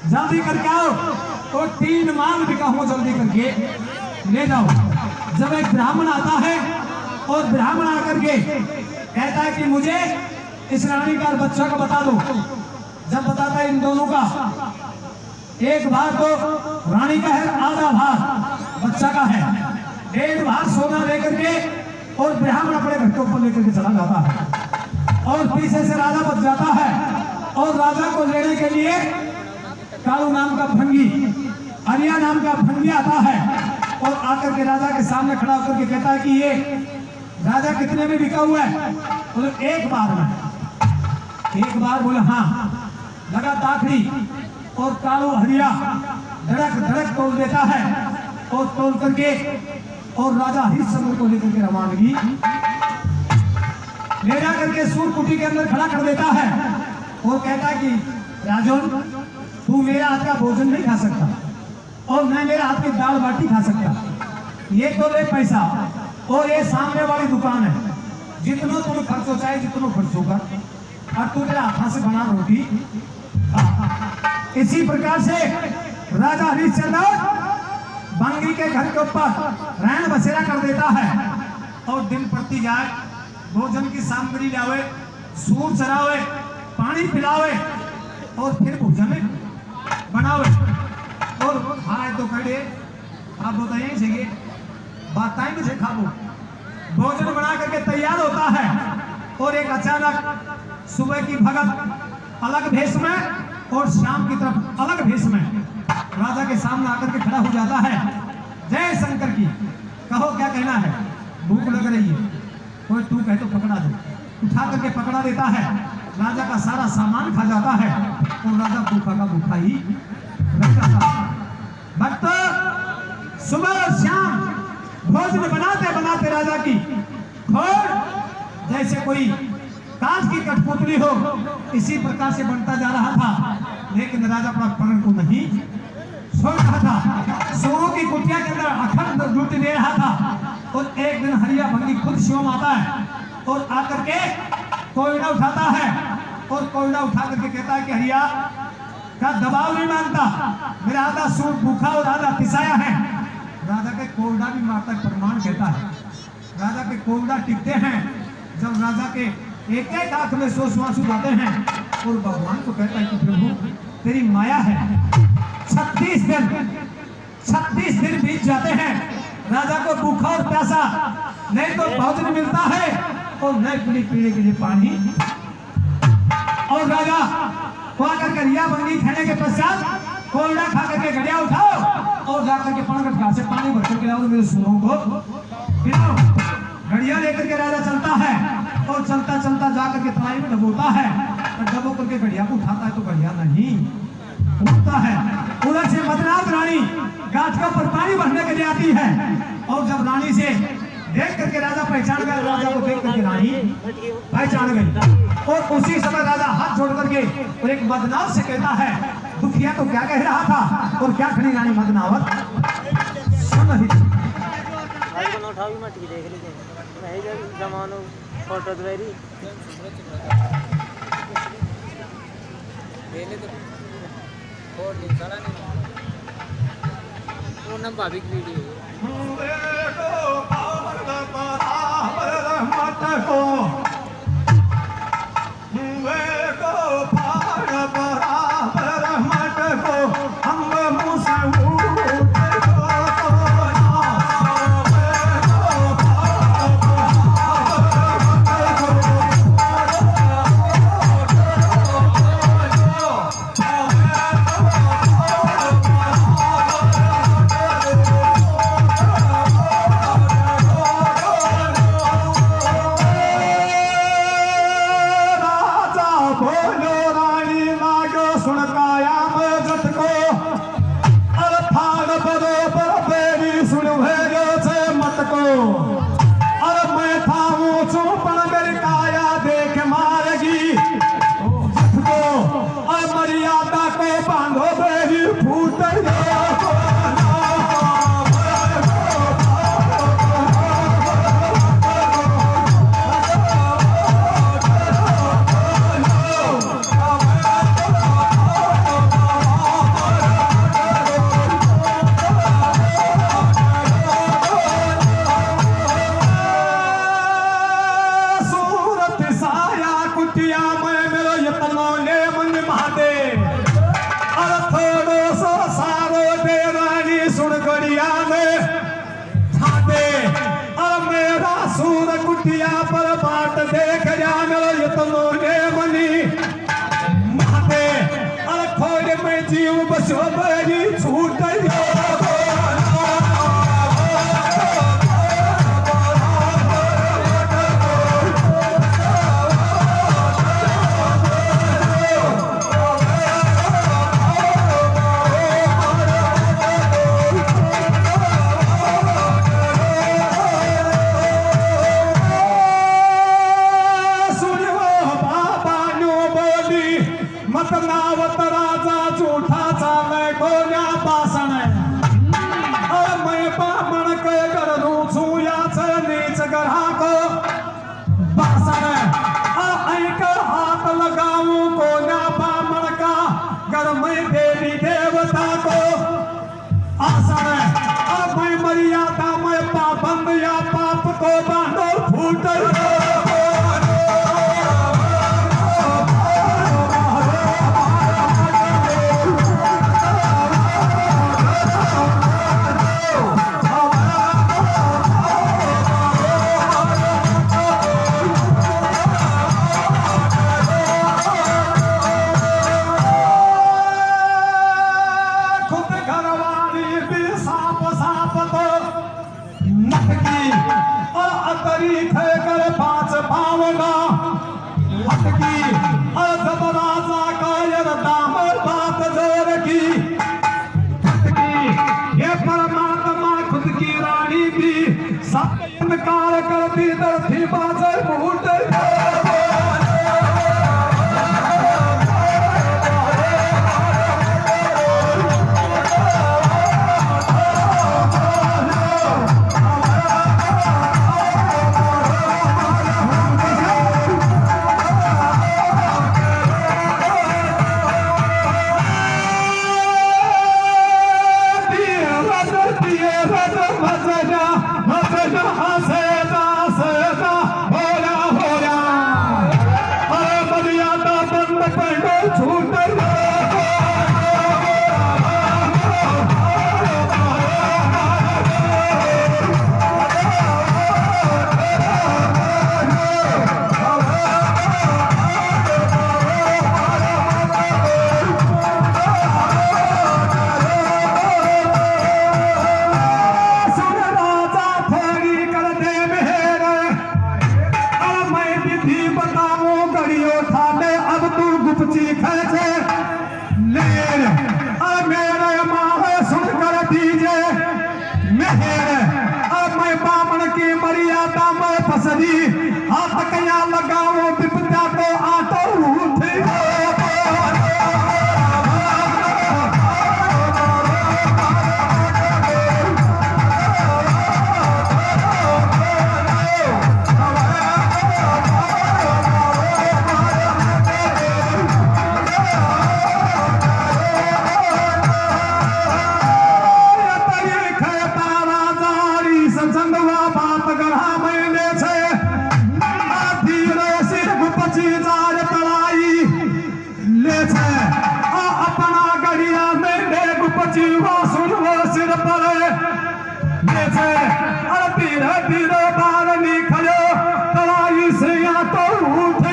जल्दी करके आओ। और 3 मांग भी कहूँ जल्दी करके ले जाओ। जब एक ब्राह्मण आता है और ब्राह्मण आकर के कहता है कि मुझे इस रानी का बच्चा को बता दो। जब बताता है इन दोनों का, एक भाग तो रानी का है, आधा भाग बच्चा का है, 1.5 भाग सोना लेकर के और ब्राह्मण अपने घर के ऊपर लेकर के चला जाता है। और पीछे से राजा बच जाता है और राजा को लेने के लिए कालू नाम का भंगी, हरिया नाम का भंगी आता है और आकर के राजा के सामने खड़ा होकर के कहता है कि ये राजा कितने में बिका हुआ है? बोले 1 बार में। 1 बार बोले हाँ। लगा दाखड़ी और कालू हरिया धड़क धड़क तोल देता है और तोल करके और राजा हरिश्चंद्र को लेकर के रवानगी ले जा करके सूरकुटी के अंदर खड़ा कर देता है और कहता है कि राजन, तू मेरा हाथ का भोजन नहीं खा सकता और मैं मेरा हाथ की दाल बाटी खा सकता। ये तो ले पैसा और ये सामने वाली दुकान है, जितना तुम्हें खर्च हो चाहे जितना खर्च होगा, और तू मेरा हाथ से बना रोटी। इसी प्रकार से राजा हरिश्चंद्र भंगी के घर के ऊपर रैन बसेरा कर देता है और दिन प्रति जाए, भोजन की सामग्री लावे, सूर चरावे, पानी पिलावे और फिर भोजन बनावे और खाए तो कड़े आप बताइए सही बताएं मुझे खाबो। भोजन बना करके तैयार होता है और एक अचानक सुबह की भगत अलग भेष में और शाम की तरफ अलग भेष में राजा के सामने आकर के खड़ा हो जाता है। जय शंकर की, कहो क्या कहना है? भूख लग रही है, कोई तू कहे तो पकड़ा दे। उठा करके पकड़ा देता है, राजा का सारा सामान खा जाता है और राजा भूखा का भूखा ही रह जाता है। भक्त सुबह और शाम भोजन बनाते बनाते राजा की खोर जैसे कोई कांच की कठपुतली हो, इसी प्रकार से बनता जा रहा था। लेकिन राजा अपना पकड़ को नहीं छोड़ रहा था। सोनों की कुटिया के अंदर अखंड ड्यूटी दे रहा था और एक दिन हरिया भंगी खुद शिवम आता है और आकर के कोयला उठाता है और कोयला उठा करके कहता है कि हरिया का दबाव नहीं मानता, मेरा आधा सूट भूखा और आधा पिसाया है। राजा के कोयला भी मारता है, प्रमाण कहता है। राजा के कोयला टिकते हैं जब राजा के एक एक आंख में सो आंसू जाते हैं और भगवान को कहता है कि प्रभु तेरी माया है। 36 दिन बीत जाते हैं, राजा को भूखा और प्यासा, नहीं तो भोजन मिलता है और नहीं पीने के लिए पानी। और राजा को आकर के रिया बंदी खाने के पश्चात कोयला खा करके घड़िया उठाओ और जाकर के पणगट घाट से पानी भर करके लाओ, मेरे सूरों को पिलाओ। घड़िया लेकर के राजा चलता है और चलता चलता जाकर के तराई में डबोता है और डबो करके घड़िया को उठाता है तो घड़िया नहीं उठता है। उधर से मदनाथ रानी घाट के ऊपर पानी भरने के लिए आती है और जब रानी से देख करके राजा पहचान गया, राजा को देख करके रानी पहचान गई और उसी समय राजा हाथ जोड़ करके और एक मदनावत से कहता है, दुखिया तो क्या कह रहा था और क्या खड़ी रानी मदनावत सुन रही थी। भाभी की वीडियो जीव बसो बरी छूट नावत राजा झूठा चाले कोण्या पासण मैं बामण के कर रूछू या नीच गढ़ा को बासण ऐक हाथ लगाऊं कोण्या बामण का घर में देवी देवता को आसन मैं मर्यादा मैं पाबंद या पाप को बांधो फूट कर पांच पावना लटकी जब राजा कायर दामर बात जोर की ये परमात्मा खुद की रानी भी सब इनकार करती धरती बाजर फूट मर्यादा में फसदी हाथ कया लगाओ विपदा को आटो उठे जीवा सुनवा सिर पर धीरे धीरे बाल निखलो तलाई से या तो उठ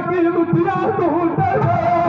की लुटिया ढूंढ